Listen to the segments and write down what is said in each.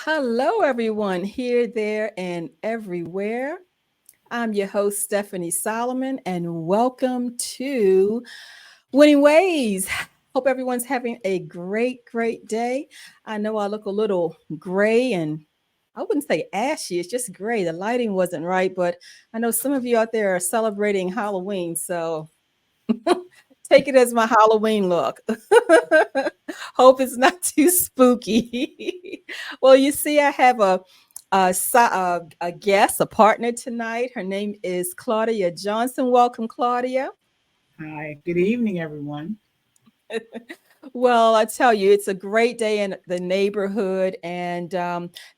Hello, everyone, here, there, and everywhere. I'm your host, Stephannie Solomon, and welcome to Winning Ways. Hope everyone's having a great day. I know I look a little gray and I wouldn't say ashy, it's just gray. The lighting wasn't right, but I know some of you out there are celebrating Halloween, so take it as my Halloween look. Hope it's not too spooky. Well, you see, I have a guest, a partner tonight. Her name is Claudia Johnson. Welcome, Claudia. Hi, good evening, everyone. Well, I tell you, it's a great day in the neighborhood, and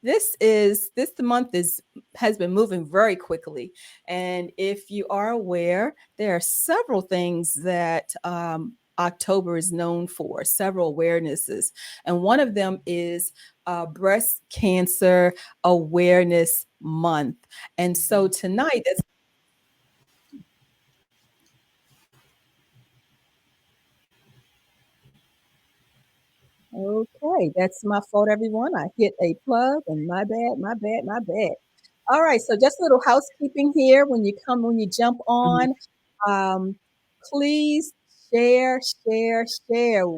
this the month is has been moving very quickly. And if you are aware, there are several things that October is known for, several awarenesses, and one of them is Breast Cancer Awareness Month. And so tonight, okay, that's my fault, everyone. I hit a plug, and my bad. All right, so just a little housekeeping here. When you jump Mhm. on, um, please share.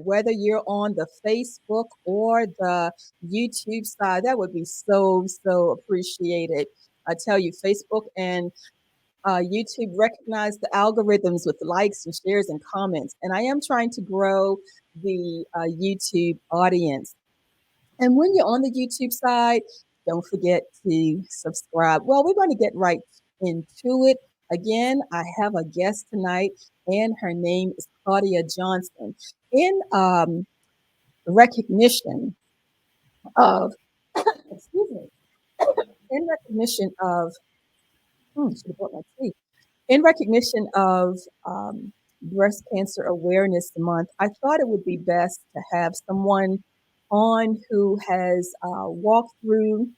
Whether you're on the Facebook or the YouTube side, that would be so appreciated. I tell you, Facebook and YouTube recognize the algorithms with likes and shares and comments, and I am trying to grow the YouTube audience. And when you're on the YouTube side, don't forget to subscribe. Well, we're going to get right into it. Again, I have a guest tonight, and her name is Claudia Johnson. In recognition of, excuse me, in recognition of, should have brought my tea. In recognition of Breast Cancer Awareness Month, I thought it would be best to have someone on who has walked through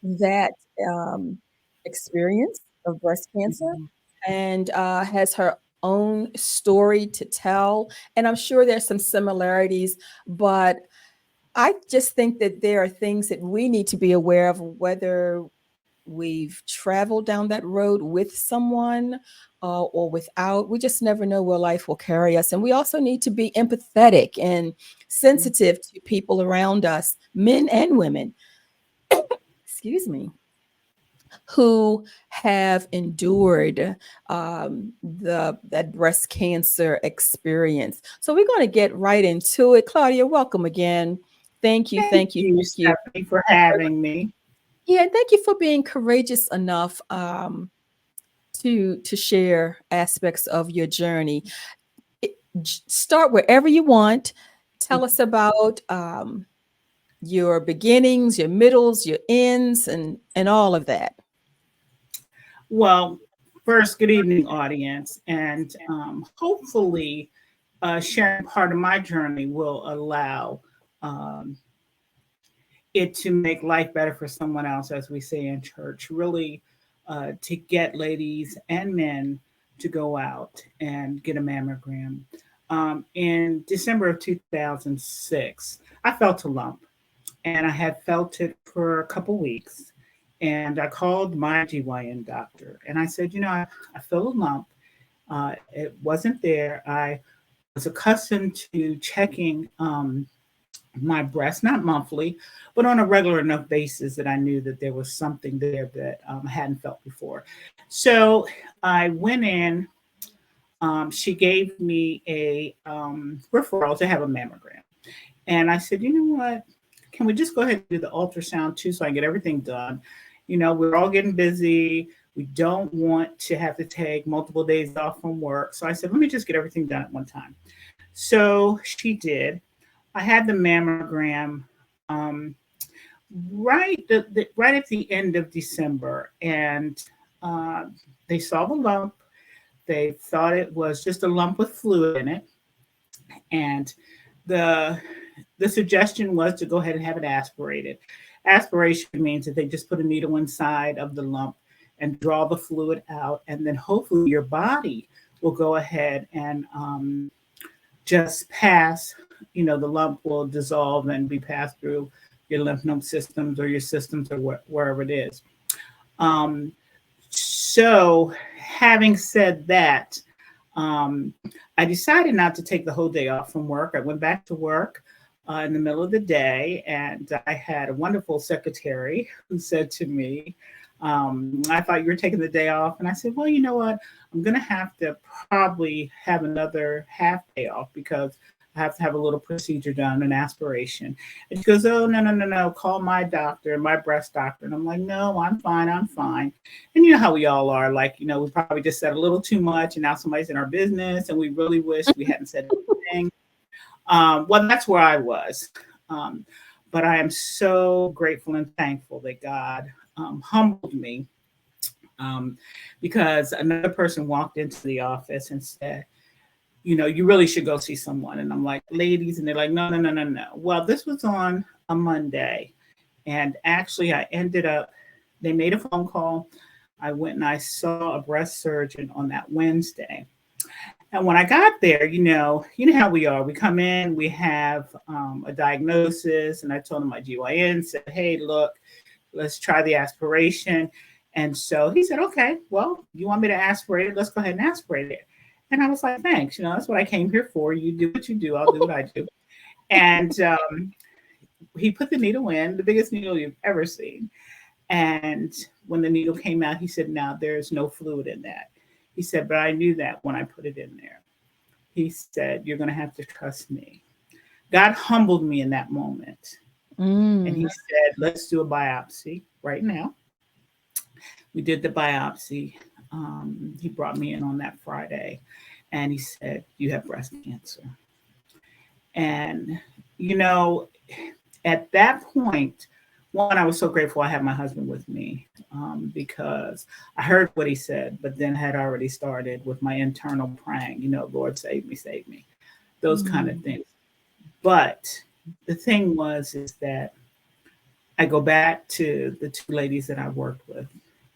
that um, experience of breast cancer Mhm. and has her own story to tell. And I'm sure there's some similarities, but I just think that there are things that we need to be aware of, whether we've traveled down that road with someone or without. We just never know where life will carry us. And we also need to be empathetic and sensitive to people around us, men and women, excuse me, who have endured that breast cancer experience. So we're going to get right into it. Claudia, welcome again. Thank you, Thank thank you, you, thank you. Stephanie, for having me. Yeah, and thank you for being courageous enough to share aspects of your journey. Start wherever you want. Tell us about your beginnings, your middles, your ends, and all of that. Well, first, good evening, audience, and hopefully, sharing part of my journey will allow um, it to make life better for someone else, as we say in church. Really, to get ladies and men to go out and get a mammogram. In December of 2006, I felt a lump, and I had felt it for a couple weeks. And I called my GYN doctor and I said, I feel a lump. It wasn't there. I was accustomed to checking my breast, not monthly, but on a regular enough basis that I knew that there was something there that I hadn't felt before. So I went in. She gave me a referral to have a mammogram. And I said, you know what? Can we just go ahead and do the ultrasound too so I can get everything done? We're all getting busy. We don't want to have to take multiple days off from work. So I said, let me just get everything done at one time. So she did. I had the mammogram um, right at the end of December, and uh, they saw the lump. They thought it was just a lump with fluid in it, and the the suggestion was to go ahead and have it aspirated. Aspiration means that they just put a needle inside of the lump and draw the fluid out, and then hopefully your body will go ahead and just pass. The lump will dissolve and be passed through your lymph node systems or your systems or wherever it is. Um, so having said that, um, I decided not to take the whole day off from work. I went back to work in the middle of the day, and I had a wonderful secretary who said to me, I thought you were taking the day off. And I said, well, you know what? I'm going to have to probably have another half day off because I have to have a little procedure done, an aspiration. And she goes, oh, no, no, no, no. Call my doctor, my breast doctor. And I'm like, no, I'm fine. I'm fine. And you know how we all are. Like, we probably just said a little too much and now somebody's in our business and we really wish we hadn't said anything. Well, that's where I was. Um, but I am so grateful and thankful that God humbled me um, because another person walked into the office and said, you really should go see someone. And I'm like, ladies, and they're like, no, no, no, no, no. Well, this was on a Monday. And actually, I ended up, they made a phone call. I went and I saw a breast surgeon on that Wednesday. And when I got there, how we are. We come in, we have a diagnosis, and I told him my GYN, said, hey, look, let's try the aspiration. And so he said, okay, well, you want me to aspirate it? Let's go ahead and aspirate it. And I was like, thanks, that's what I came here for. You do what you do, I'll do what I do. And he put the needle in, the biggest needle you've ever seen. And when the needle came out, he said, now there's no fluid in that. He said, but I knew that when I put it in there. He said, you're going to have to trust me. God humbled me in that moment. And he said, let's do a biopsy right now. We did the biopsy. He brought me in on that Friday and he said, you have breast cancer. And, at that point, one, I was so grateful I had my husband with me because I heard what he said, but then had already started with my internal praying, Lord, save me, those kind of things. But the thing is that I go back to the two ladies that I worked with.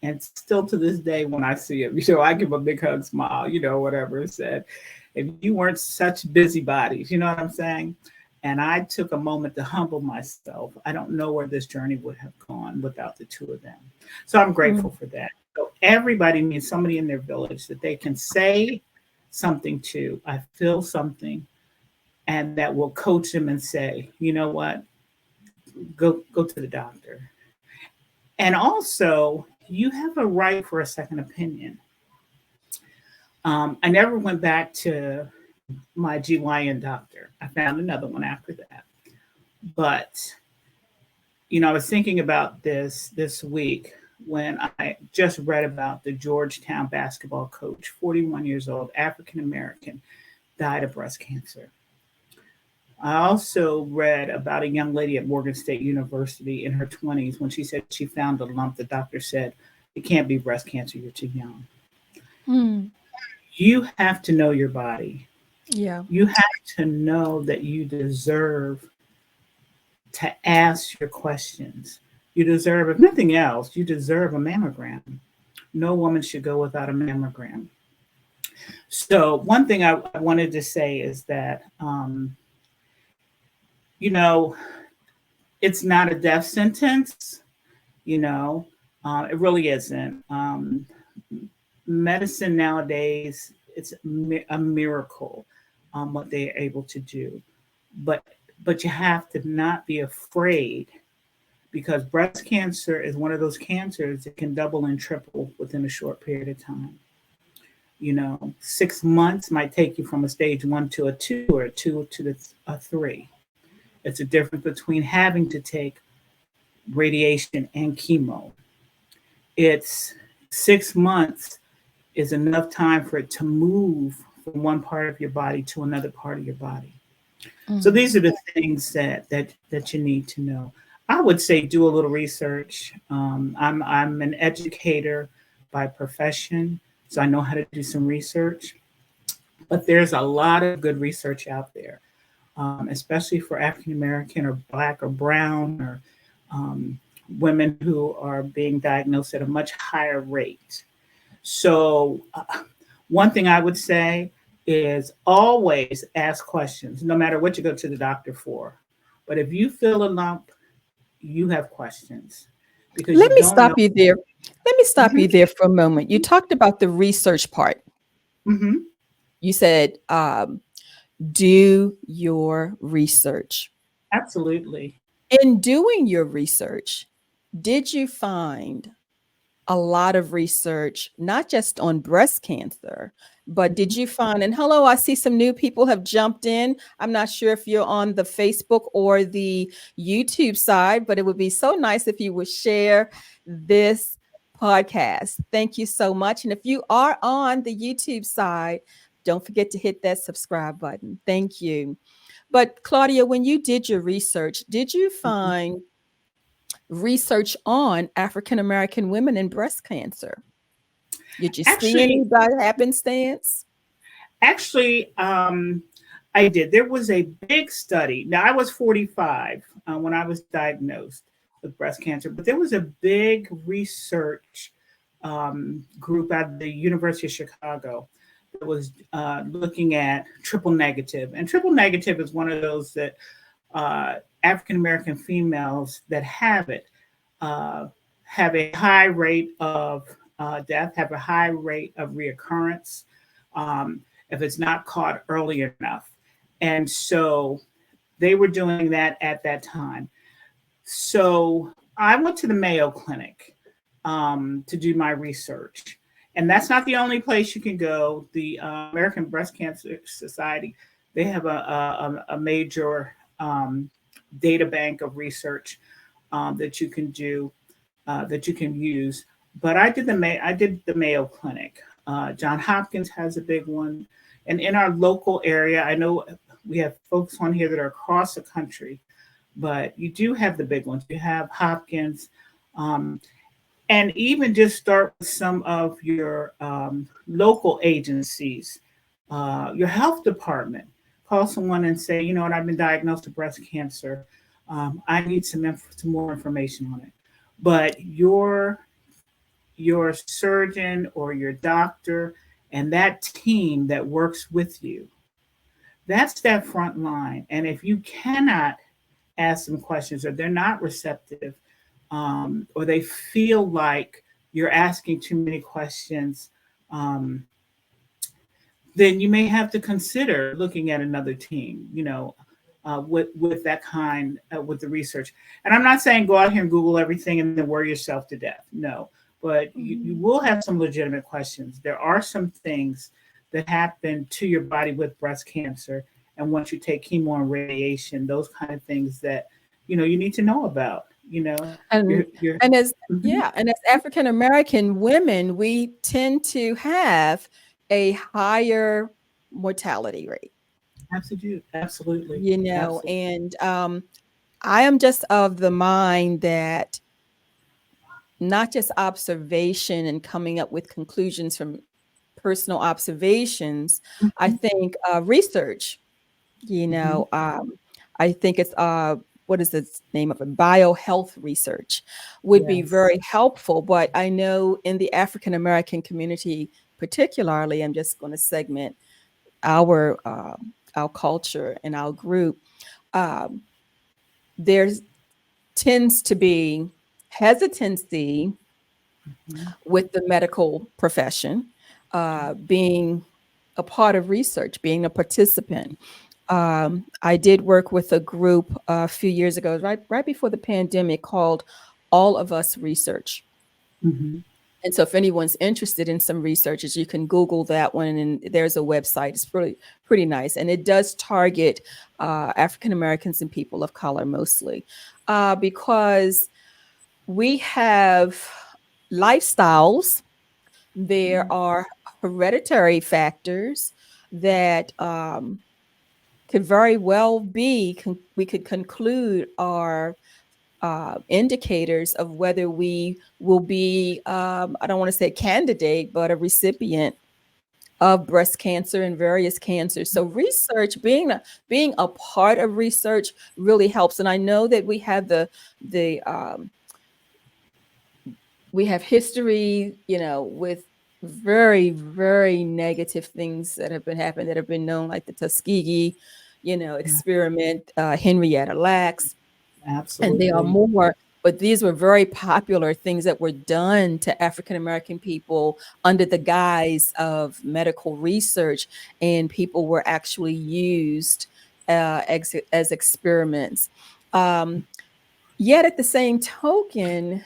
And still to this day, when I see them, I give a big hug, smile, whatever it said. If you weren't such busybodies, you know what I'm saying? And I took a moment to humble myself. I don't know where this journey would have gone without the two of them. So I'm grateful for that. So everybody needs somebody in their village that they can say something to. I feel something, and that will coach them and say, you know what? Go to the doctor. And also, you have a right for a second opinion. I never went back to my GYN doctor. I found another one after that. But, I was thinking about this week when I just read about the Georgetown basketball coach, 41 years old, African American, died of breast cancer. I also read about a young lady at Morgan State University in her 20s when she said she found a lump. The doctor said, it can't be breast cancer, you're too young. You have to know your body. Yeah. You have to know that you deserve to ask your questions. You deserve, if nothing else, you deserve a mammogram. No woman should go without a mammogram. So one thing I wanted to say is that, it's not a death sentence, it really isn't. Medicine nowadays, it's a miracle what they're able to do. But you have to not be afraid because breast cancer is one of those cancers that can double and triple within a short period of time. 6 months might take you from a stage 1 to a 2 or a 2 to a 3. It's a difference between having to take radiation and chemo. It's 6 months is enough time for it to move from one part of your body to another part of your body. So these are the things that you need to know. I would say do a little research. I'm an educator by profession, so I know how to do some research. But there's a lot of good research out there, especially for African American or Black or Brown or women who are being diagnosed at a much higher rate. So one thing I would say is always ask questions, no matter what you go to the doctor for. But if you feel a lump, you have questions because Let you me don't know. stop you there. Let me stop Hmm. you there for a moment. You talked about the research part. Hmm. You said, do your research. Absolutely. In doing your research, did you find a lot of research, not just on breast cancer, but Mhm. did you find, and hello, I see some new people have jumped in. I'm not sure if you're on the Facebook or the YouTube side, but it would be so nice if you would share this podcast. Thank you so much. And if you are on the YouTube side, don't forget to hit that subscribe button. Thank you. But Claudia, when you did your research, did you Mhm. find research on African American women and breast cancer? Did you see Actually, any by happenstance? actually, I did. There was a big study. Now, I was 45 when I was diagnosed with breast cancer, but there was a big research group at the University of Chicago that was looking at triple negative. And triple negative is one of those that African American females that have it uh, have a high rate of death, have a high rate of reoccurrence um, if it's not caught early enough. And so they were doing that at that time. So I went to the Mayo Clinic to do my research. And that's not the only place you can go. The American Breast Cancer Society, they have a major data bank of research that you can do, that you can use. But I did the Mayo Clinic. John Hopkins has a big one, and in our local area, I know we have folks on here that are across the country, but you do have the big ones. You have Hopkins, um, and even just start with some of your local agencies, your health department. Call someone and say, you know what, I've been diagnosed with breast cancer. I need some more information on it. But your surgeon or your doctor and that team that works with you, that's that front line. And if you cannot ask them questions or they're not receptive, or they feel like you're asking too many questions, um, then you may have to consider looking at another team, with that kind, with the research. And I'm not saying go out here and Google everything and then worry yourself to death. No, but you Mhm. will have some legitimate questions. There are some things that happen to your body with breast cancer. And once you take chemo and radiation, those kind of things that, you need to know about, And you're and as mhm. yeah, and as African American women, we tend to have a higher mortality rate, Absolutely, absolutely. and I am just of the mind that not just observation and coming up with conclusions from personal observations. I Mhm. think research, you Mhm. know, I think it's what is the name of it? Biohealth research would be Yes. very helpful. But I know in the African American community, particularly, I'm just going to segment our uh, our culture and our group. Um, there tends to be hesitancy Mhm. with the medical profession, being a part of research, being a participant. I did work with a group a few years ago, right before the pandemic, called All of Us Research. Mhm. And so, if anyone's interested in some researches, you can Google that one, and there's a website. It's really pretty nice, and it does target African Americans and people of color mostly, because we have lifestyles. There Mhm. are hereditary factors that could very well be, we could conclude are indicators of whether we will be, I don't want to say candidate, but a recipient of breast cancer and various cancers. So research, being a part of research really helps. And I know that the we have history, with very, very negative things that have been happening, that have been known, like the Tuskegee, Yeah. experiment, Henrietta Lacks. and they are Absolutely. more, but these were very popular things that were done to African American people under the guise of medical research, and people were actually used as experiments. Um, Yet at the same token,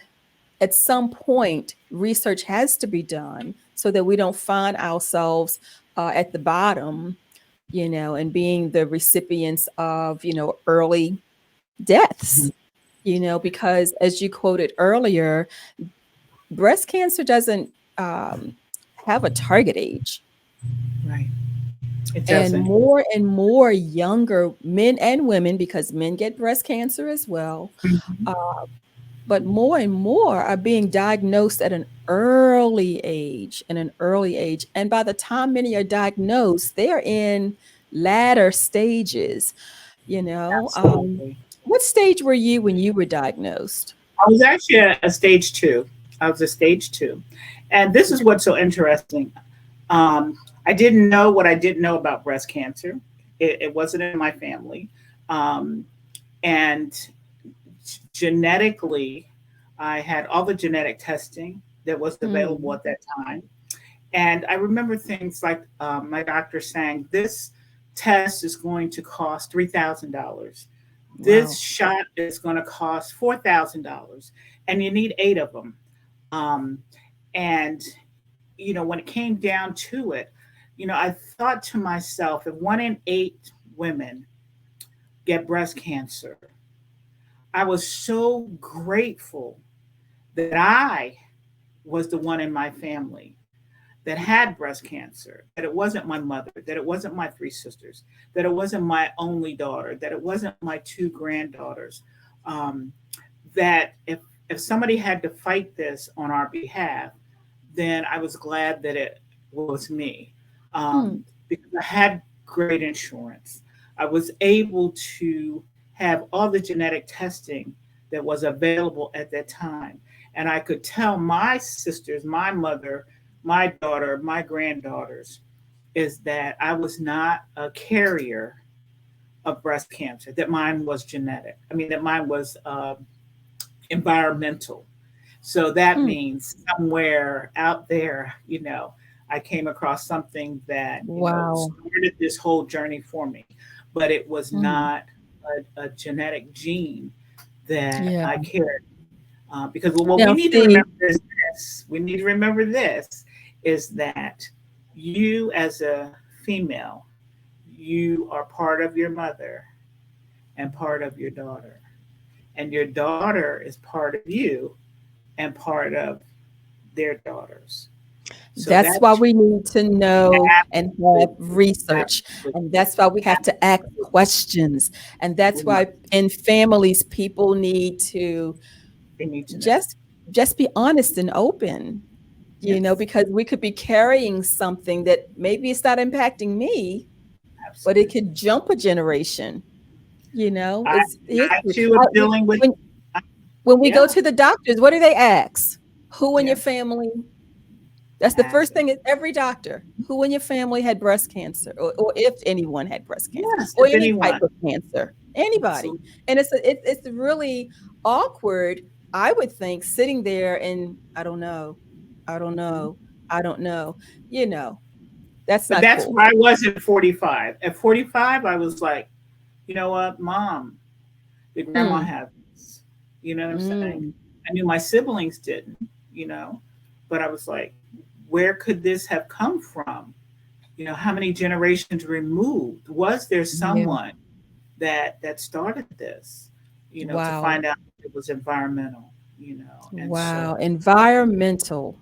at some point, research has to be done so that we don't find ourselves at the bottom, and being the recipients of, early deaths, Mhm. because as you quoted earlier, breast cancer doesn't have a target age. Right. It doesn't. And more younger men and women, because men get breast cancer as well, Mhm. uh, but more and more are being diagnosed at an early age. And by the time many are diagnosed, they're in latter stages, you know. Absolutely. What stage were you when you were diagnosed? I was actually a stage two. I was a stage two. And this is what's so interesting. I didn't know what I didn't know about breast cancer. It wasn't in my family. Um, and genetically, I had all the genetic testing that was available Mm, at that time. And I remember things like my doctor saying, this test is going to cost $3,000. This wow. shot is going to cost $4,000. And you need 8 of them. Um, and, when it came down to it, I thought to myself, if 1 in 8 women get breast cancer, I was so grateful that I was the one in my family that had breast cancer, that it wasn't my mother, that it wasn't my 3 sisters, that it wasn't my only daughter, that it wasn't my 2 granddaughters. Um, that if somebody had to fight this on our behalf, then I was glad that it was me, Hmm. because I had great insurance. I was able to have all the genetic testing that was available at that time. And I could tell my sisters, my mother, my daughter, my granddaughters, is that I was not a carrier of breast cancer, that mine was genetic. I mean, that mine was environmental. So that Hmm. means somewhere out there, I came across something that, Wow. started this whole journey for me, but it was Hmm. not a genetic gene that Yeah. I carried. Because what we Now, need to see, remember is this. We need to remember this is that you, as a female, you are part of your mother and part of your daughter. And your daughter is part of you and part of their daughters. So that's why that's we need to know and have absolutely, research. And absolutely, that's why we have to ask absolutely. questions. And We that's why must. in families, people need to They need to know. just just be honest and open, Yes, because we could be carrying something that maybe it's not impacting me, but it absolutely. could jump a generation. I, It's I history. too am dealing with. When I- when we go Yeah, to the doctors, what do they ask? Who in your yeah. family? That's the first Asking. thing is every doctor. Who in your family had breast cancer, or if anyone had breast cancer, Yes, or if any type anyone. of cancer, anybody. Absolutely. And it's really awkward, I would think, sitting there and I don't know, I don't Mhm. know, I don't know. You know, that's But not that's cool. where I was at 45. At 45, I was like, you know what, mom, did grandma Hmm. have this? You know what I'm saying? Mm. I knew my siblings didn't, you know, but I was like, where could this have come from? How many generations removed? Was there Yeah. someone that started this? To Wow. find out it was environmental, and Wow. so Environmental.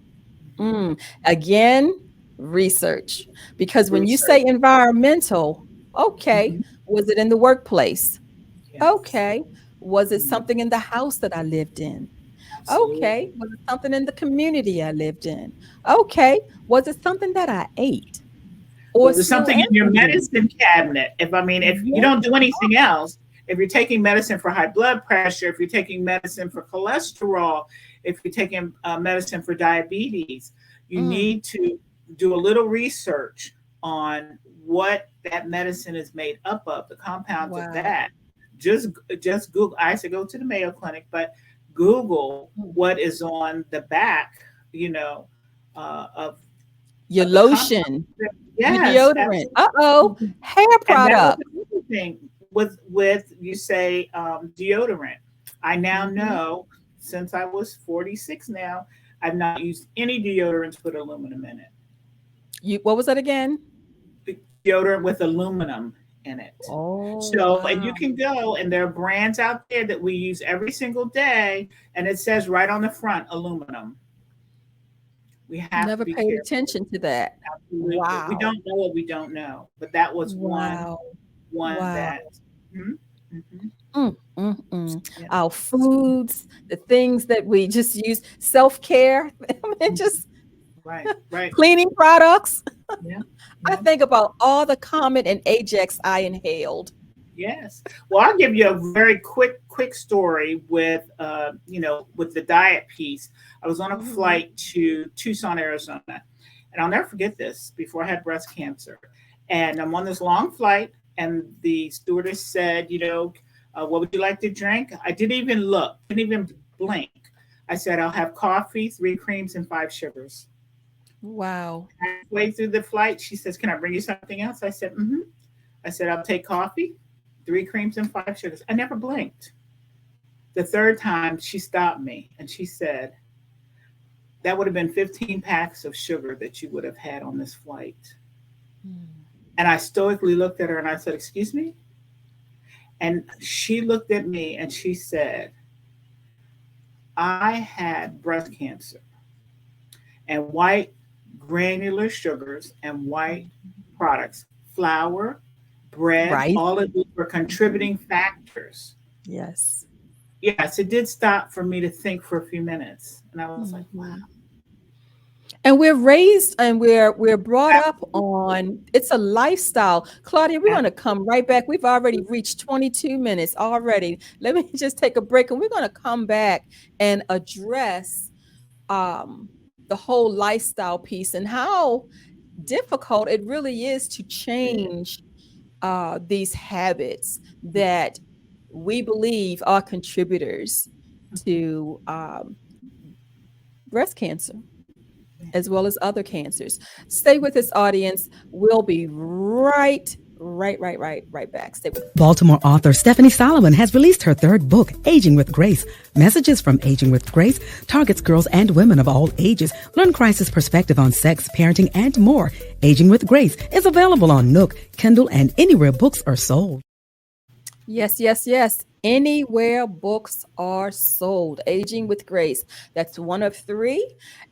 mhm, Mm. Again, research. Because when you research. say environmental, okay, Mhm. was it in the workplace? Yes. Okay. Was it Mhm. something in the house that I lived in? Okay. Absolutely. Was it something in the community I lived in? Okay. Was it something that I ate or Was there still something am in your eating? medicine cabinet? If you Yeah. don't do anything else, if you're taking medicine for high blood pressure, if you're taking medicine for cholesterol, if you're taking medicine for diabetes, you Mm. need to do a little research on what that medicine is made up of, the compounds of Wow. that, just just Google. I used to go to the Mayo Clinic, but Google what is on the back, you know, uh, of Your the compound. lotion, your Yes, deodorant. Uh-oh, absolutely. hair And that was product. another thing with you say deodorant. I now Mhm. know since I was 46 now, I've not used any deodorants with aluminum in it. What was that again? Deodorant with aluminum in it. Oh, So, and you wow. can go, and there are brands out there that we use every single day, and it says right on the front aluminum. We have to Never be paid careful. attention to that. Absolutely, we Wow. don't know what we don't know, but that was Wow. one Wow. that. Mhm, mhm, Mm. yeah, Our foods, the things that we just use, self-care, just right, right, cleaning products. yeah, I yeah. think about all the Comet and Ajax I inhaled. Yes. Well, I'll give you a very quick story with with the diet piece. I was on a Mhm. flight to Tucson, Arizona, and I'll never forget this. Before I had breast cancer, and I'm on this long flight, and the stewardess said, what would you like to drink? I didn't even look, didn't even blink. I said, I'll have coffee, 3 creams, and 5 sugars. Wow. Halfway through the flight, she says, "Can I bring you something else?" I said, "Mm-hmm." I said, "I'll take coffee, 3 creams, and 5 sugars." I never blinked. The third time, she stopped me and she said, "That would have been 15 packs of sugar that you would have had on this flight." Mm. And I stoically looked at her and I said, "Excuse me?" And she looked at me and she said, "I had breast cancer, and white granular sugars and white products, flour, bread, Right? all of these were Mhm. contributing factors." Yes. Yes, it did stop for me to think for a few minutes. And I was like, wow, Mhm. And we're raised and we're brought up absolutely, on it's a lifestyle. Claudia, we're going to absolutely. come right back. We've already reached 22 minutes already. Let me just take a break and we're going to come back and address the whole lifestyle piece and how difficult it really is to change these habits that we believe are contributors to breast cancer as well as other cancers. Stay with us, audience. We'll be right back. Stay with us. Baltimore author Stephannie Solomon has released her third book, Aging with Grace. Messages from Aging with Grace targets girls and women of all ages. Learn Christ's perspective on sex, parenting, and more. Aging with Grace is available on Nook, Kindle, and anywhere books are sold. Yes. Anywhere books are sold. Aging with Grace. That's one of three.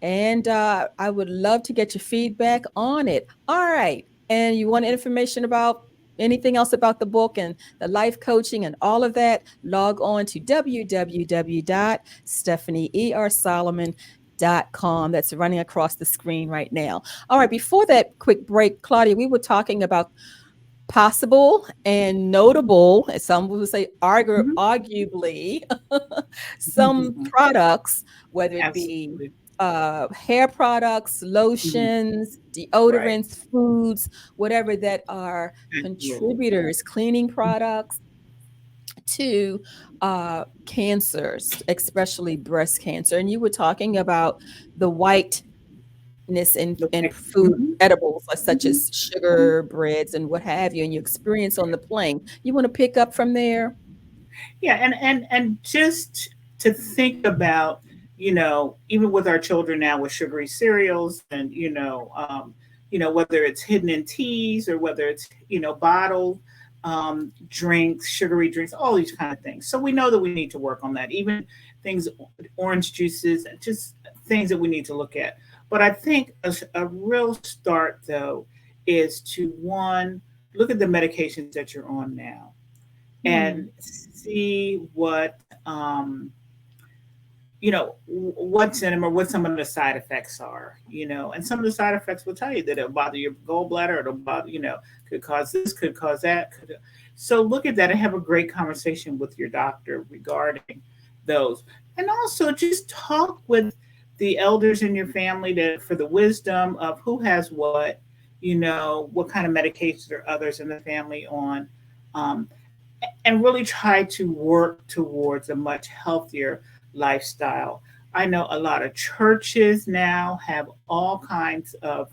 And I would love to get your feedback on it. All right. And you want information about anything else about the book and the life coaching and all of that, log on to www.stephaniesolomon.com. That's running across the screen right now. All right. Before that quick break, Claudia, we were talking about possible and notable, as some would say, Mhm. arguably, some products, whether it be Absolutely. hair products, Mhm. lotions, Right. deodorants, foods, whatever that are Absolutely. contributors, cleaning products to cancers, especially breast cancer. And you were talking about the white in Okay. food Mhm. edibles such Mhm. as sugar, breads, and what have you, and your experience on the plane. You want to pick up from there? Yeah, and just to think about, even with our children now with sugary cereals, and whether it's hidden in teas or whether it's bottled drinks, sugary drinks, all these kind of things. So we know that we need to work on that. Even things, orange juices, just things that we need to look at. But I think a real start though is to one, look at the medications that you're on now and Hmm. see what what's in them or what some of the side effects are. And some of the side effects will tell you that it'll bother your gallbladder, it'll bother, could cause this, could cause that. So look at that and have a great conversation with your doctor regarding those. And also just talk with the elders in your family for the wisdom of who has what kind of medications are others in the family on. um, and really try to work towards a much healthier lifestyle. I know a lot of churches now have all kinds of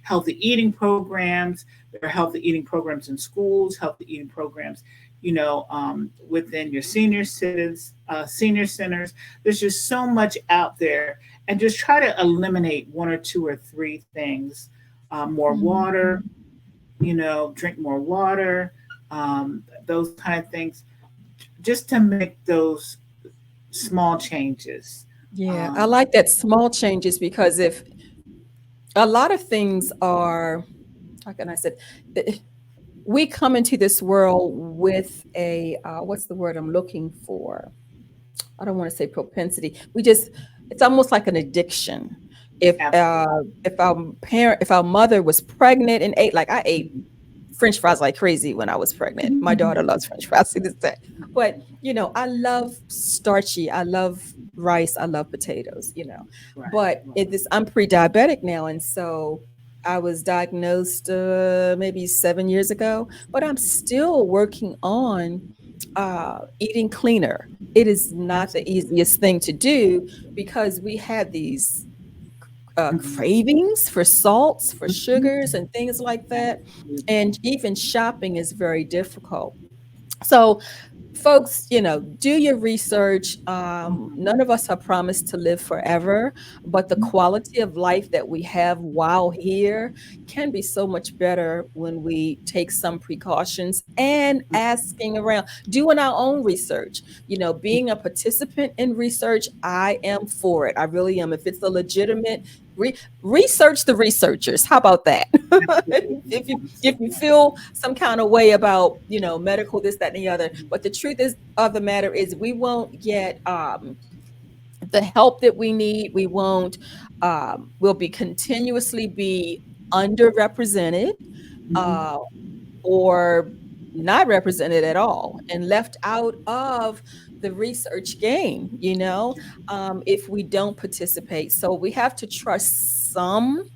healthy eating programs. There are healthy eating programs in schools, healthy eating programs, within your senior centers. There's just so much out there, and just try to eliminate one or two or three things. More water, drink more water, those kind of things, just to make those small changes. Yeah, I Um, like that small changes because if a lot of things are, how can I say, th- we come into this world with a what's the word I'm looking for? I don't want to say propensity. It's almost like an addiction. Absolutely. If our mother was pregnant and ate, like I ate French fries like crazy when I was pregnant. My daughter loves French fries to this day. But, I love starchy. I love rice. I love potatoes, Right. But I'm pre-diabetic now. And so I was diagnosed maybe 7 years ago, but I'm still working on eating cleaner. It is not the Absolutely. easiest thing to do because we have these Mhm. cravings for salts, for Mhm. sugars, and things like that. Absolutely. And even shopping is very difficult. So, folks, do your research. Mhm. None of us are promised to live forever, but the Mhm. quality of life that we have while here can be so much better when we take some precautions and asking around, doing our own research. Being a participant in research, I am for it. I really am. If it's a legitimate research, the researchers. How about that? Absolutely. if you Absolutely. feel some kind of way about medical this, that, and the other, but the truth is of the matter is we won't get the help that we need. We won't we'll be continuously be underrepresented, Mhm. uh, or not represented at all and left out of the research game, if we don't participate. So we have to trust some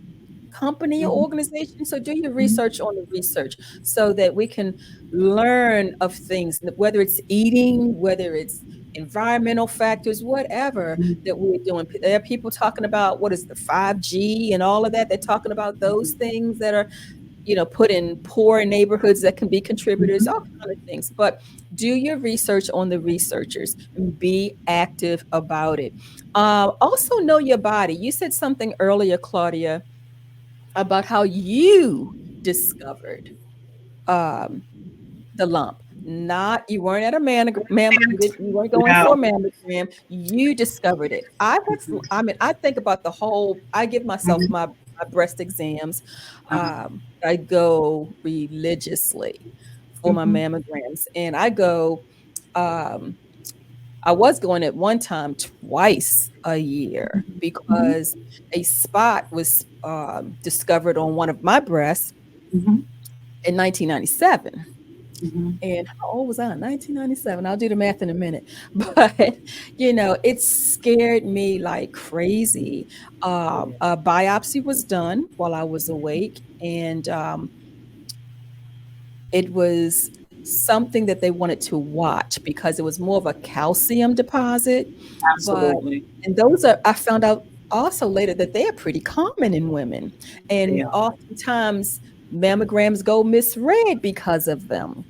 company or Mhm. organization. So do your Mhm. research on the research so that we can learn of things, whether it's eating, whether it's environmental factors, whatever that we're doing. There are people talking about what is the 5G and all of that. They're talking about those things that are, put in poor neighborhoods that can be contributors, Mhm. all kind of things. But do your research on the researchers and be active about it. Also know your body. You said something earlier, Claudia, about how you discovered um, the lump. Not you weren't at a you weren't going for a No. mammogram. You discovered it. I think about the whole. I give myself Mhm. my breast exams. Uh-huh. I go religiously for my Mhm. mammograms, and I go. Um, I was going at one time twice a year Mhm. because a spot was discovered on one of my breasts Mhm. in 1997. Mhm. And how old was I in 1997? I'll do the math in a minute. But, it scared me like crazy. Yeah. A biopsy was done while I was awake, and it was something that they wanted to watch because it was more of a calcium deposit. But Absolutely. and those are I found out also later that they are pretty common in women. They And are. oftentimes mammograms go misread because of them.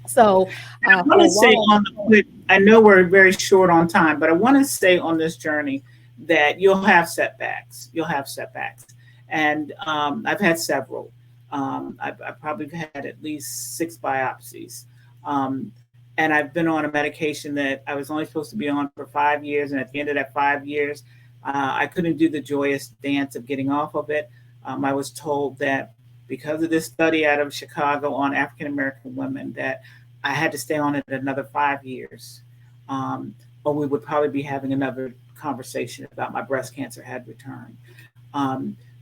So I want for to a say while, on the quick, I know we're very short on time, but I want to say on this journey that you'll have setbacks. You'll have setbacks. And I've had several. I've probably had at least 6 biopsies. Um, and I've been on a medication that I was only supposed to be on for 5 years. And at the end of that 5 years, I couldn't do the joyous dance of getting off of it. I was told that because of this study out of Chicago on African American women, that I had to stay on it another 5 years, um, or we would probably be having another conversation about my breast cancer had returned.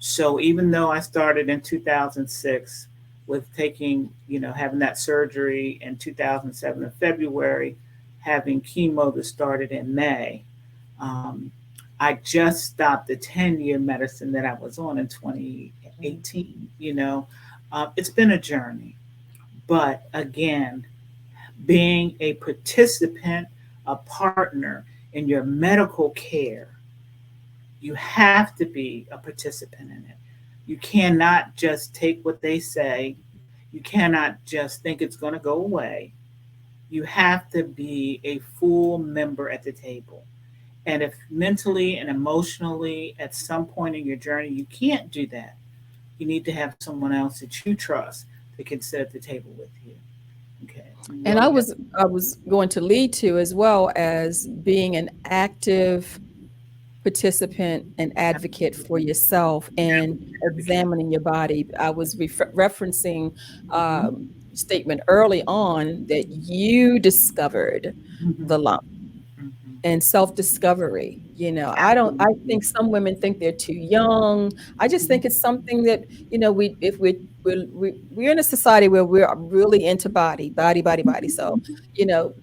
So even though I started in 2006 with taking, having that surgery in 2007 in February, having chemo that started in May, um, I just stopped the 10-year medicine that I was on in mm, 2018. It's been a journey, but again, being a participant, a partner in your medical care. You have to be a participant in it. You cannot just take what they say. You cannot just think it's going to go away. You have to be a full member at the table. And if mentally and emotionally at some point in your journey you can't do that, you need to have someone else that you trust that can sit at the table with you. Okay. You And really have I was going to lead to, as well as being an active participant and advocate for yourself and examining your body. I was referencing statement early on that you discovered Mhm, the lump mhm. and self-discovery. I Absolutely. think some women think they're too young. I just think it's something that, we if we're in a society where we're really into body. So,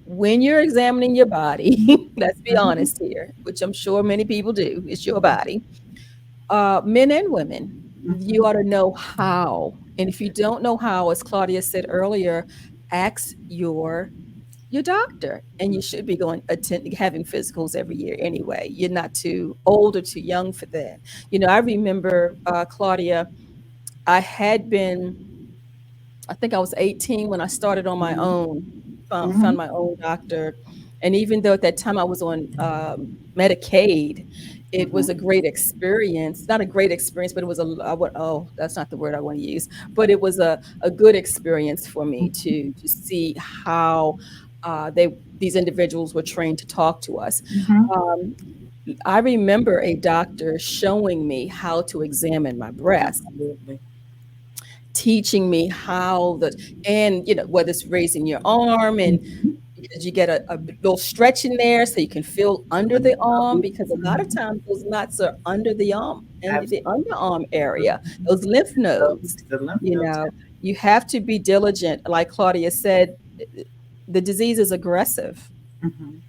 when you're examining your body, let's be Mhm, honest here, which I'm sure many people do, it's your body. Men and women, you mhm. ought to know how. And if you don't know how, as Claudia said earlier, ask your doctor, and you should be going attend having physicals every year anyway. You're not too old or too young for that. I remember, Claudia, I had been, I think I was 18 when I started on my Mhm, own, found mhm, my own doctor. And even though at that time I was on Medicaid, it was a mhm. great experience. Not a great experience, but it was oh, that's not the word I want to use. But it was a good experience for me to see how these individuals were trained to talk to us. Mhm. Um, I remember a doctor showing me how to examine my breast, Absolutely. teaching me how and whether it's raising your arm, and Mhm. because you get a little stretch in there so you can feel under the arm, because a lot of Mhm. times those knots are under the arm and the Absolutely. underarm area, those lymph nodes. The lymph you nodes. know you have to be diligent. Like Claudia said, the disease is aggressive. Mhm.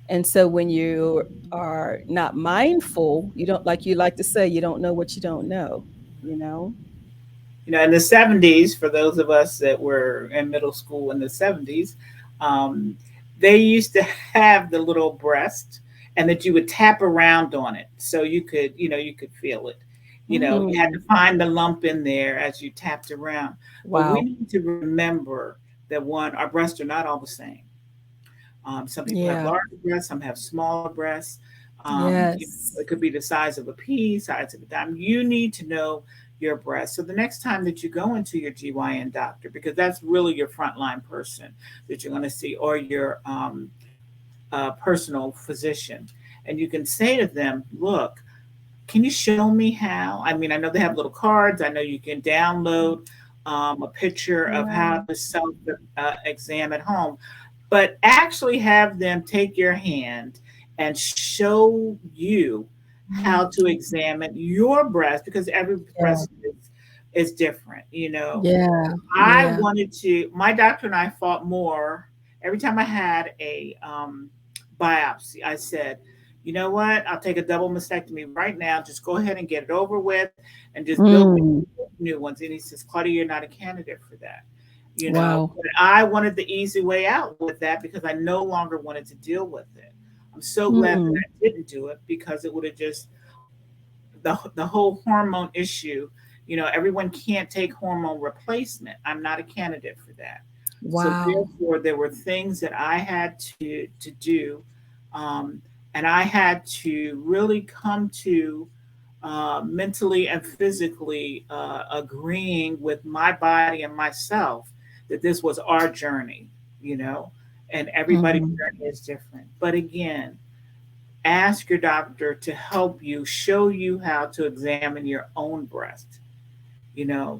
And so when you are not mindful, you don't, like you like to say, you don't know what you don't know, you know? In the 70s, for those of us that were in middle school in the 70s, um, they used to have the little breast and that you would tap around on it so you could feel it. You had to Mm, find the lump in there as you tapped around. But we wow. need to remember that one, our breasts are not all the same. Some people have Yeah. larger breasts, some have smaller breasts. Yes. It could be the size of a pea, size of a dime. You need to know your breast. So the next time that you go into your GYN doctor, because that's really your frontline person that you're going to see, or your personal physician, and you can say to them, "Look, can you show me how?" I mean, I know they have little cards. I know you can download a picture of how Yeah. to self exam at home, but actually have them take your hand and show you how to Mhm. examine your breast, because every Yeah. breast is different. Yeah. I Yeah. wanted to, my doctor and I fought more every time I had a biopsy. I said, you know what? I'll take a double mastectomy right now. Just go ahead and get it over with and just build me Mm. new ones. And he says, Claudia, you're not a candidate for that. Wow. But I wanted the easy way out with that because I no longer wanted to deal with it. I'm so glad that Mm. I didn't do it because it would have just the whole hormone issue. Everyone can't take hormone replacement. I'm not a candidate for that. So Wow. therefore, there were things that I had to do, um, and I had to really come to mentally and physically agreeing with my body and myself that this was our journey, you know, and everybody's Mhm. journey is different. But again, ask your doctor to help you, show you how to examine your own breast.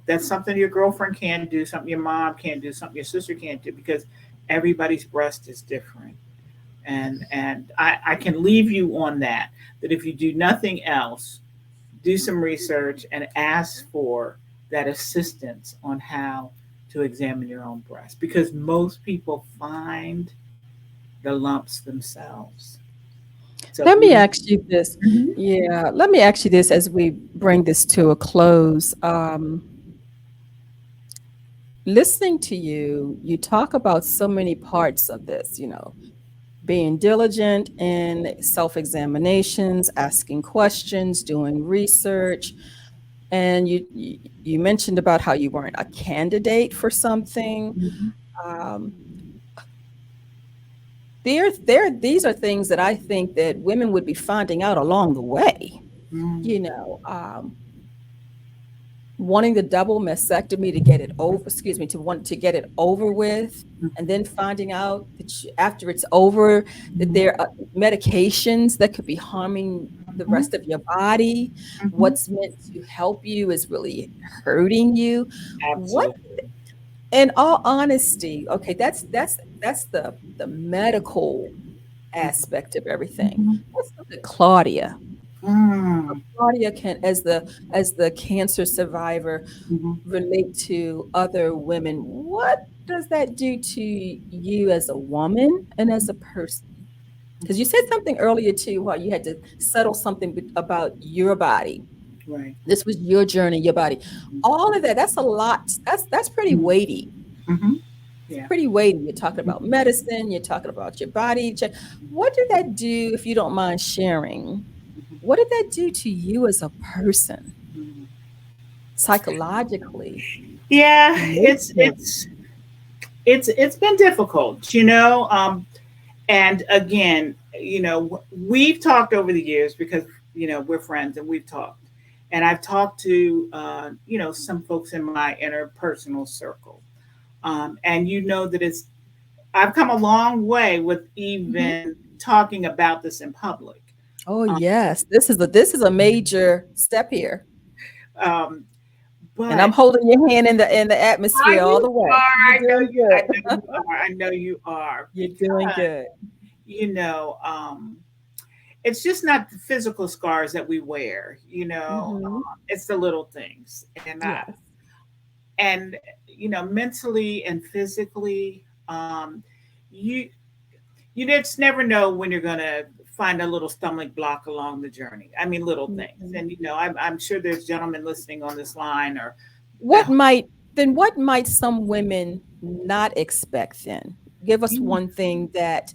That's something your girlfriend can't do, something your mom can't do, something your sister can't do, because everybody's breast is different. And I can leave you on that if you do nothing else, do some research and ask for that assistance on how to examine your own breast, because most people find the lumps themselves. So Let if me you ask you this. Mhm. Yeah, let me ask you this as we bring this to a close. listening to you, you talk about so many parts of this, being diligent in self-examinations, asking questions, doing research. And you mentioned about how you weren't a candidate for something. Mhm. Um, these are things that I think that women would be finding out along the way. Mm. You know, wanting the double mastectomy to get it over, excuse me, to want to get it over with, and then finding out that after it's over, that Mhm. there are medications that could be harming the Mhm. rest of your body. Mhm. What's meant to help you is really hurting you. What, Absolutely. in all honesty, okay, that's the medical aspect of everything. Mhm. Let's look at Claudia. Mm. Claudia can, as the cancer survivor, Mhm. relate to other women. What does that do to you as a woman and as a person? Because you said something earlier too, while you had to settle something about your body. Right. This was your journey, your body. All of that, that's a lot. That's pretty Mhm. weighty. Mhm. It's Yeah. pretty weighty. You're talking about medicine, you're talking about your body. What did that do, if you don't mind sharing? What did that do to you as a person, Mhm. psychologically, Yeah, emotionally? it's been difficult, you know. And again, we've talked over the years because we're friends and we've talked, and I've talked to some folks in my interpersonal circle, and that it's I've come a long way with Mhm. even talking about this in public. Oh Um, yes, this is a major step here, um, and I'm but holding your hand in the atmosphere all you the way. are, You're I know doing you, I good. know you are, I know you are, You're doing because good. you know. It's just not the physical scars that we wear, Hmm. it's the little things. Yes. And mentally and physically, you you just never know when you're going to find a little stumbling block along the journey. I mean, little things. Mhm. And I'm sure there's gentlemen listening on this line, or What might what might some women not expect then? Give us you. one thing that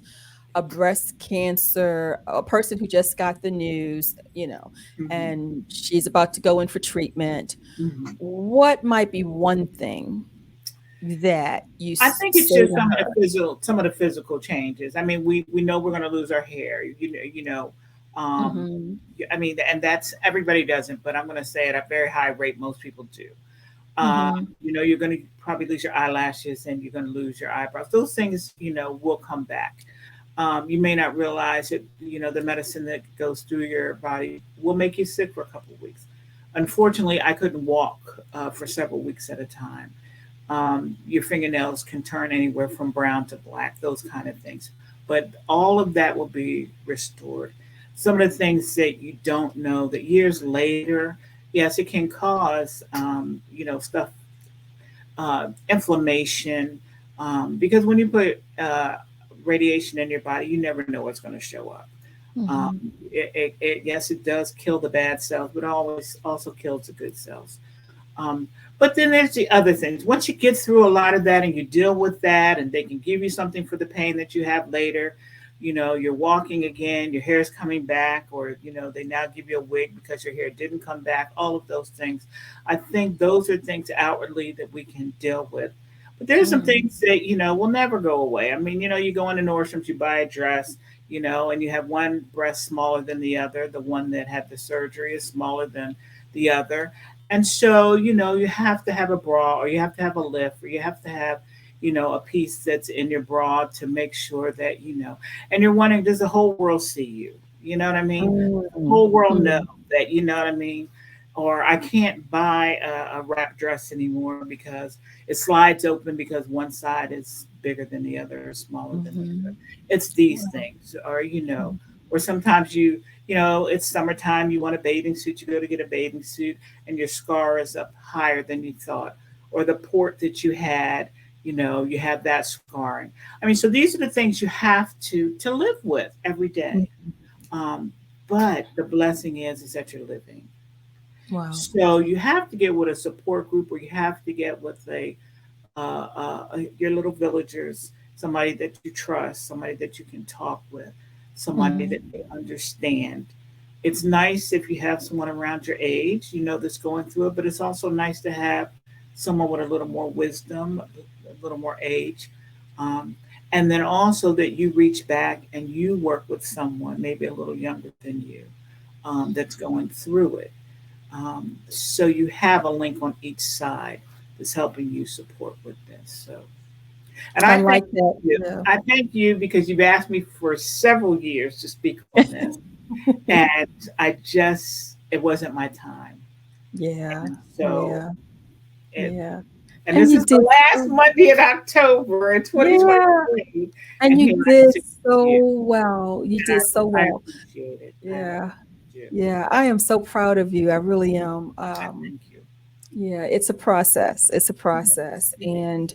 a breast cancer, a person who just got the news, Mhm, and she's about to go in for treatment. mhm. What might be one thing that you I think it's say just to her? some of the physical changes. I mean, we know we're going to lose our hair. Um, Hmm. I mean, and that's everybody doesn't, but I'm going to say at a very high rate, most people do. Hmm. You're going to probably lose your eyelashes and you're going to lose your eyebrows. Those things, will come back. You may not realize that, the medicine that goes through your body will make you sick for a couple of weeks. Unfortunately, I couldn't walk for several weeks at a time. Your fingernails can turn anywhere from brown to black, those kind of things. But all of that will be restored. Some of the things that you don't know that years later, yes, it can cause, stuff, inflammation, because when you put radiation in your body, you never know what's going to show up. Hmm. Yes, it does kill the bad cells, but it always also kills the good cells. Um, but then there's the other things. Once you get through a lot of that and you deal with that, and they can give you something for the pain that you have later, you're walking again, your hair's coming back, or, they now give you a wig because your hair didn't come back, all of those things. I think those are things outwardly that we can deal with. But there's some Hmm. things that, will never go away. I mean, you go into Nordstrom's, you buy a dress, and you have one breast smaller than the other. The one that had the surgery is smaller than the other. And so, you have to have a bra, or you have to have a lift, or you have to have, a piece that's in your bra to make sure that, and you're wondering, does the whole world see you? You know what I mean? The Hmm. whole world know Hmm. that, you know what I mean? Or I can't buy a wrap dress anymore because it slides open because one side is bigger than the other, or smaller than the other. Hmm. It's these things, or, or sometimes it's summertime, you want a bathing suit, you go to get a bathing suit, and your scar is up higher than you thought, or the port that you had, you have that scarring. I mean, so these are the things you have to live with every day. Um, but the blessing is that you're living. Wow. So you have to get with a support group, or you have to get with your little villagers, somebody that you trust, somebody that you can talk with, somebody that Mhm. they understand. It's nice if you have someone around your age, that's going through it, but it's also nice to have someone with a little more wisdom, a little more age. Um, and then also that you reach back and you work with someone, maybe a little younger than you, that's going through it. So you have a link on each side that's helping you support with this. So, and I I thank like that. you. Yeah. I thank you because you've asked me for several years to speak on this, and it wasn't my time. Yeah. And so, Yeah. it, Yeah. and And this you is the did last so Monday in October in yeah. 2023, And and you here I did sit with so you, well. You did so and I well. appreciate it. I really Yeah. do. Yeah. I am so proud of you. I really am. I thank you. Yeah, it's a process. It's a process. And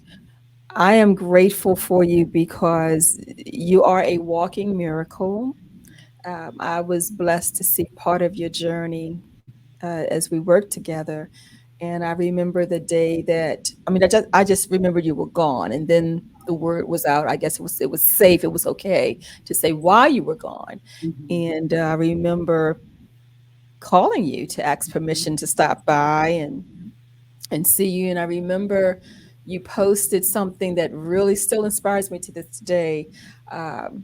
I am grateful for you because you are a walking miracle. I was blessed to see part of your journey as we worked together. And I remember the day that I just remember you were gone, and then the word was out. I guess it was safe. It was okay to say why you were gone. Mhm. And I remember calling you to ask permission to stop by and see you. And I remember you posted something that really still inspires me to this day. Um,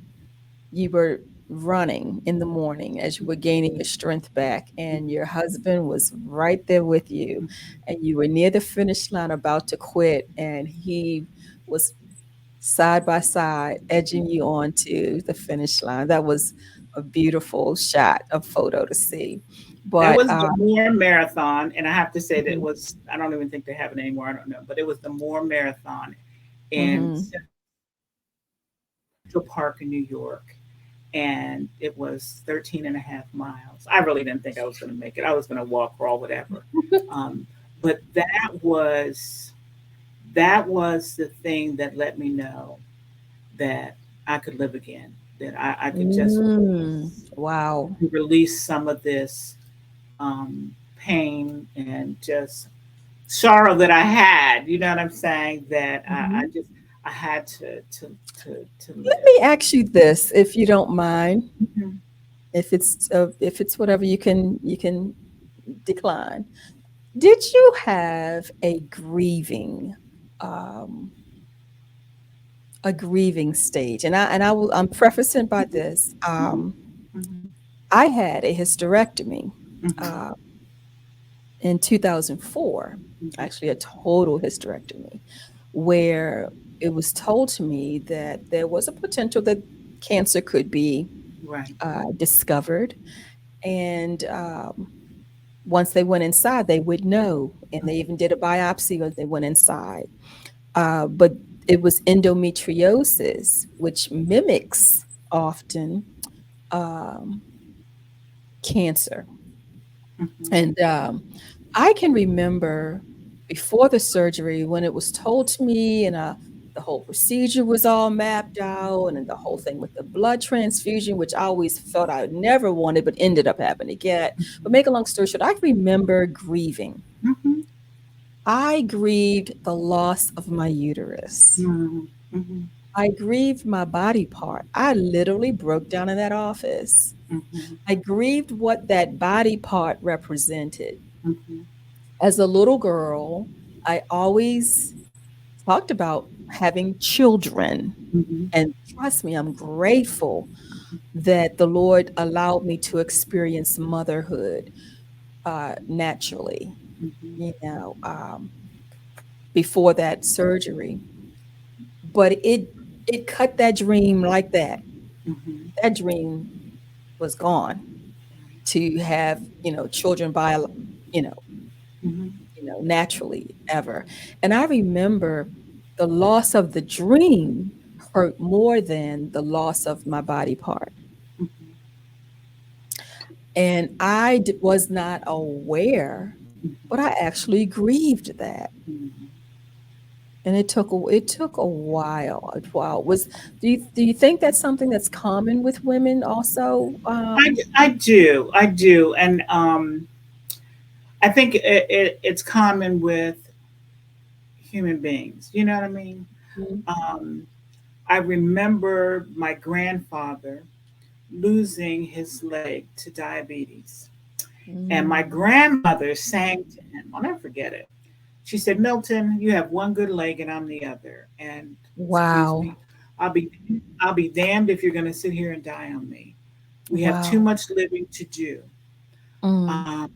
you were running in the morning as you were gaining your strength back, and your husband was right there with you, and you were near the finish line about to quit, and he was side by side edging you onto the finish line. That was a beautiful shot, a photo to see. That But was the Moore Marathon, and I have to say that it mhm, was. I don't even think they have it anymore. I don't know, but it was the Moore Marathon in mhm. Central Park in New York, and it was 13 and a half miles. I really didn't think I was going to make it. I was going to walk, crawl, whatever. Um, but that was the thing that let me know that I could live again. That I could just Wow. release some of this um, pain and just sorrow that I had. You know what I'm saying? That I Mhm. just I had to Let live. me ask you this, if you don't mind, Mhm. if it's whatever you can decline. Did you have um, a grieving stage? I'm prefacing by this. Mhm. I had a hysterectomy Mhm. uh, in 2004, Mhm. actually a total hysterectomy, where it was told to me that there was a potential that cancer could be Right. discovered. And once they went inside, they would know. And they even did a biopsy when they went inside. But it was endometriosis, which mimics often um, cancer. Mhm. And I can remember before the surgery when it was told to me, and the whole procedure was all mapped out, and then the whole thing with the blood transfusion, which I always felt I never wanted, but ended up having to get. But make a long story short, I remember grieving. Mhm. I grieved the loss of my uterus. Mhm. Mhm. I grieved my body part. I literally broke down in that office. Mhm. I grieved what that body part represented. Mhm. As a little girl, I always talked about having children. Mhm. And trust me, I'm grateful that the Lord allowed me to experience motherhood naturally, Mhm. you know, before that surgery. But it cut that dream like that. Mhm. That dream was gone to have, children by, you know, Mhm. naturally ever. And I remember the loss of the dream hurt more than the loss of my body part. Mhm. And was not aware, but I actually grieved that. Mhm. And it took a while. Do you think that's something that's common with women also? I do, and I think it's common with human beings. You know what I mean? Mhm. Um, I remember my grandfather losing his leg to diabetes. And my Mm. grandmother sang to him. I'll never forget it. She said, Milton, you have one good leg and I'm the other. And excuse Wow. me, I'll be I'll be damned if you're gonna sit here and die on me. We have too Wow. much living to do. Mm. Um,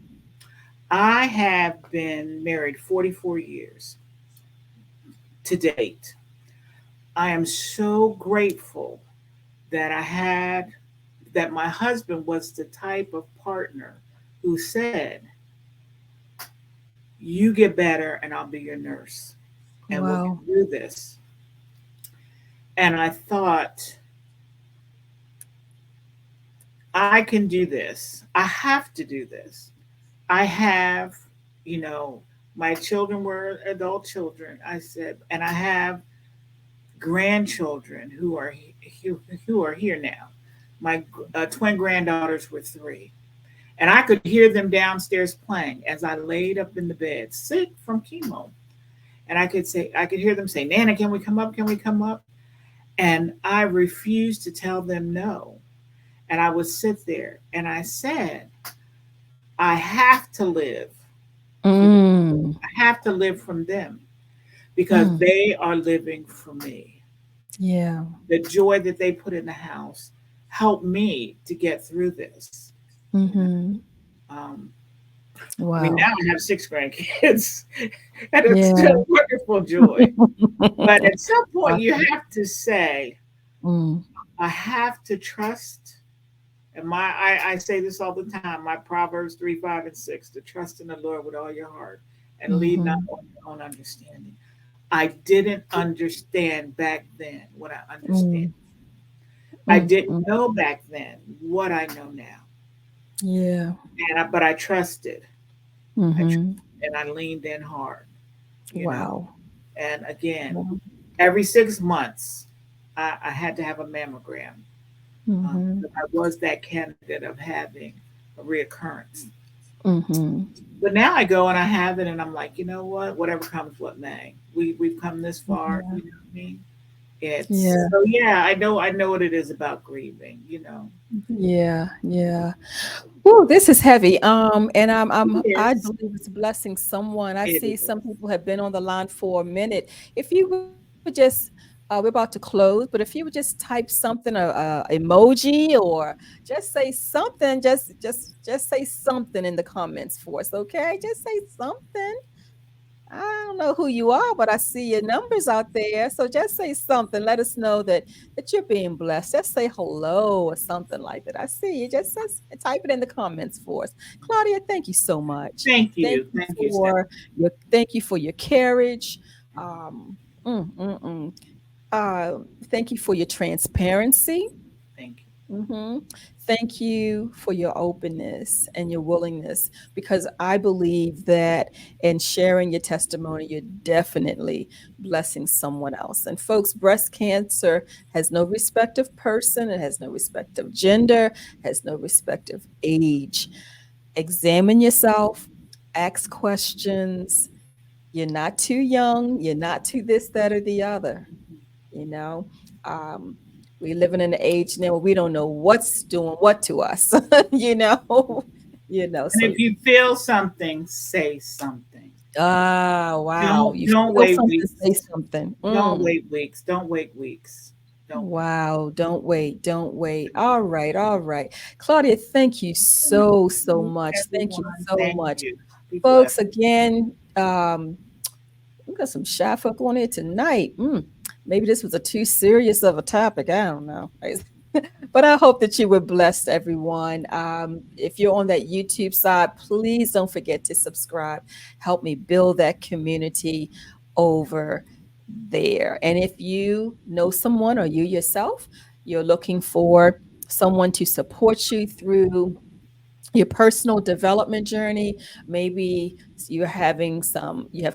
I have been married 44 years to date. I am so grateful that that my husband was the type of partner who said, you get better and I'll be your nurse and we'll get Wow. through this. And I thought, I can do this. I have to do this. I have, you know, my children were adult children. I said, and I have grandchildren who are here now. My twin granddaughters were 3, and I could hear them downstairs playing as I laid up in the bed, sick from chemo. And I could hear them say, "Nana, can we come up? Can we come up?" And I refused to tell them no. And I would sit there and I said, I have to live for them. Mm. I have to live from them because Mm. they are living for me. Yeah. The joy that they put in the house helped me to get through this. You know, Mm-hmm. um, I mean, now Wow. I have 6 grandkids, and it's Yeah. still wonderful joy. But at some point, you Awesome. have to say, Mm. I have to trust. And I say this all the time, my Proverbs 3, 5, and 6, to trust in the Lord with all your heart and lead not Mm-hmm. on your own understanding. I didn't understand back then what I understand. Mm. I Mm. didn't Mm. know back then what I know now. Yeah. But I trusted. Mm-hmm. And I leaned in hard, you know. Wow. And again, Wow. every 6 months, I had to have a mammogram. Mm-hmm. But I was that candidate of having a reoccurrence. Mm-hmm. But now I go and I have it, and I'm like, you know what? Whatever comes, what may. We've come this far. Yeah. You know what I mean? It's Yeah. so yeah. I know what it is about grieving. You know, Yeah. Yeah. Oh, this is heavy. And I it is. believe it's blessing someone. I It see some is. people have been on the line for a minute. If you would just, we're about to close, but if you would just type something, a emoji, or just say something, just say something in the comments for us, okay? Just say something. I don't know who you are, but I see your numbers out there. So just say something. Let us know that you're being blessed. Just say hello or something like that. I see you. Just type it in the comments for us. Claudia, thank you so much. Thank you, Steph. Thank you for your courage. Um, mm, mm, mm. Uh, Thank you for your transparency. Thank you. Mhm. Thank you for your openness and your willingness, because I believe that in sharing your testimony, you're definitely blessing someone else. And folks, breast cancer has no respect of person, it has no respect of gender, has no respect of age. Examine yourself, ask questions. You're not too young, you're not too this, that, or the other. You know, um, we living in an age now where we don't know what's doing what to us. you know, And so if you feel something, say something. wow, you Don't feel wait something, say weeks. something. Don't Mm. wait weeks. Don't wait weeks. Don't wait. Wow, don't wait, don't wait. All right, all right. Claudia, thank you so much. Thank you Everyone, so thank much. you. Be Folks, blessed. again, we got some chef up on it tonight. Maybe this was a too serious of a topic. I don't know. But I hope that you were blessed, everyone. If you're on that YouTube side, please don't forget to subscribe. Help me build that community over there. And if you know someone or you yourself, you're looking for someone to support you through your personal development journey. Maybe you have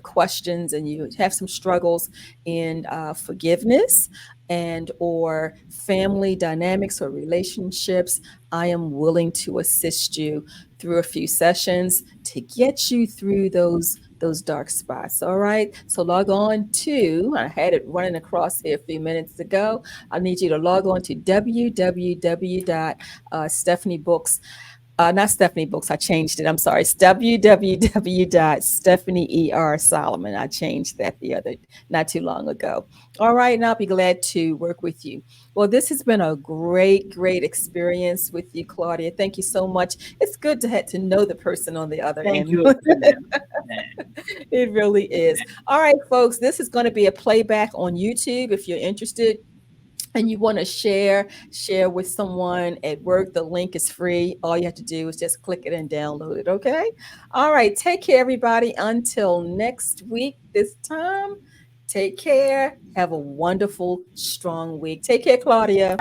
questions and you have some struggles in forgiveness and or family dynamics or relationships. I am willing to assist you through a few sessions to get you through those dark spots. All right. So log on to, I had it running across here a few minutes ago. I need you to log on to www. Books. Not Stephannie Books. I changed it. I'm sorry. It's www.Stephannie I changed that not too long ago. All right. And I'll be glad to work with you. Well, this has been a great experience with you, Claudia. Thank you so much. It's good to have to know the person on the other Thank end. you again. It really is. All right, folks, this is going to be a playback on YouTube if you're interested and you want to share with someone at work. The link is free. All you have to do is just click it and download it. Okay. All right. Take care, everybody. Until next week, this time, take care. Have a wonderful, strong week. Take care, Claudia.